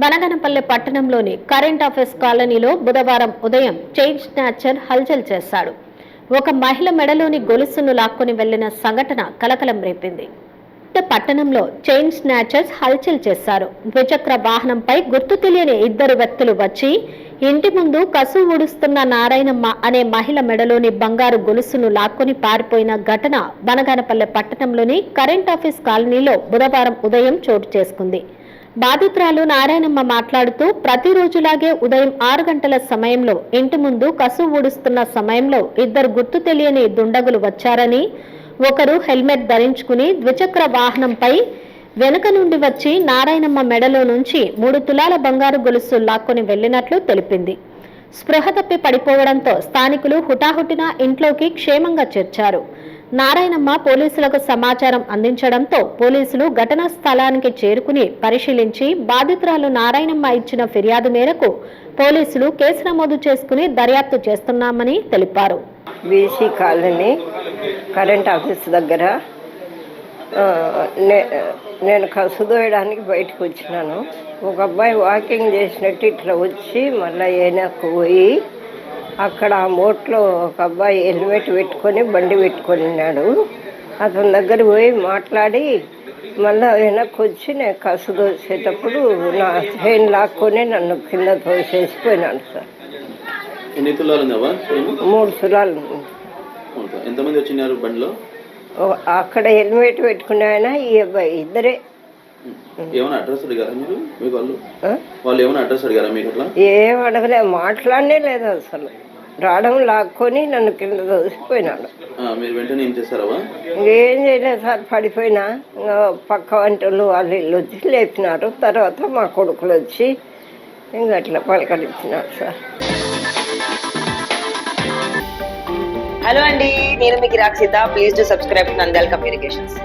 బనగనపల్లె పట్టణంలోని current office కాలనీలో బుధవారం ఉదయం చైన్ స్నాచర్ హల్చల్ చేశాడు. ఒక మహిళ మెడలోని గొలుసును లాక్కొని వెళ్లిన సంఘటన కలకలం రేపింది. పట్టణంలో చైన్ స్నాచర్స్ హల్చల్ చేశారు. ద్విచక్ర వాహనంపై గుర్తు తెలియని ఇద్దరు వ్యక్తులు వచ్చి ఇంటి ముందు కసు ఊడుస్తున్న నారాయణమ్మ అనే మహిళ మెడలోని బంగారు గొలుసును లాక్కొని పారిపోయిన ఘటన బనగానపల్లె పట్టణంలోని కరెంట్ ఆఫీస్ కాలనీలో బుధవారం ఉదయం చోటు చేసుకుంది. బాధితురాలు నారాయణమ్మ మాట్లాడుతూ ప్రతిరోజులాగే ఉదయం 6 గంటల సమయంలో ఇంటి ముందు కసు ఊడుస్తున్న సమయంలో ఇద్దరు గుర్తు తెలియని దుండగులు వచ్చారని, ఒకరు హెల్మెట్ ధరించుకుని ద్విచక్ర వాహనంపై వెనుక నుండి వచ్చి నారాయణమ్మ మెడలో నుంచి 3 తులాల బంగారు గొలుసు లాక్కొని వెళ్లినట్లు తెలిపింది. స్పృహ తప్పి పడిపోవడంతో స్థానికులు హుటాహుటిన ఇంట్లోకి క్షేమంగా చేర్చారు. నారాయణమ్మ పోలీసులకు సమాచారం అందించడంతో పోలీసులు ఘటనా స్థలానికి చేరుకుని పరిశీలించి బాధితురాలు నారాయణమ్మ ఇచ్చిన ఫిర్యాదు మేరకు పోలీసులు కేసు నమోదు చేసుకుని దర్యాప్తు చేస్తున్నామని తెలిపారు. బీసీ కాలనీ కరెంట్ ఆఫీస్ దగ్గర నేను కసుదోయడానికి బయటకు వచ్చినాను. ఒక అబ్బాయి వాకింగ్ చేసినట్టు ఇట్లా వచ్చి మళ్ళీ వెనక్కు పోయి అక్కడ ఆ మోట్లో ఒక అబ్బాయి హెల్మెట్ పెట్టుకొని బండి పెట్టుకొని ఉన్నాడు. అతని దగ్గర పోయి మాట్లాడి మళ్ళీ వెనక్కి వచ్చి నేను కసు దోసేటప్పుడు నా చైన్ లాక్కొని నన్ను కింద తోసేసిపోయినాడు సార్. 3 తులాలు. ఎంతమంది వచ్చినారు బండిలో? అక్కడ హెల్మెట్ పెట్టుకునే ఆయన ఈ అబ్బాయి ఇద్దరే. ఏమైనా అడ్రస్ అడిగారా మీరు? మీకు వాళ్ళు ఏమైనా అడ్రస్ అడిగారా మీకు? అట్లా ఏం అడగలే, మాట్లాడనే లేదు అసలు. రావడం లాక్కొని నన్ను కింద దోసిపోయినాడు. మీరు వెంటనే ఏం చేస్తారా? ఏం చేయలేదు సార్, పడిపోయినా. పక్క వంటలు వాళ్ళు ఇల్లు వచ్చి లేపినారు. తర్వాత మా కొడుకులు వచ్చి ఇంకా అట్లా పలకరించినారు సార్. హలో అండి, నేను మీకు Rakshitha. Please do subscribe to Nandyal communications.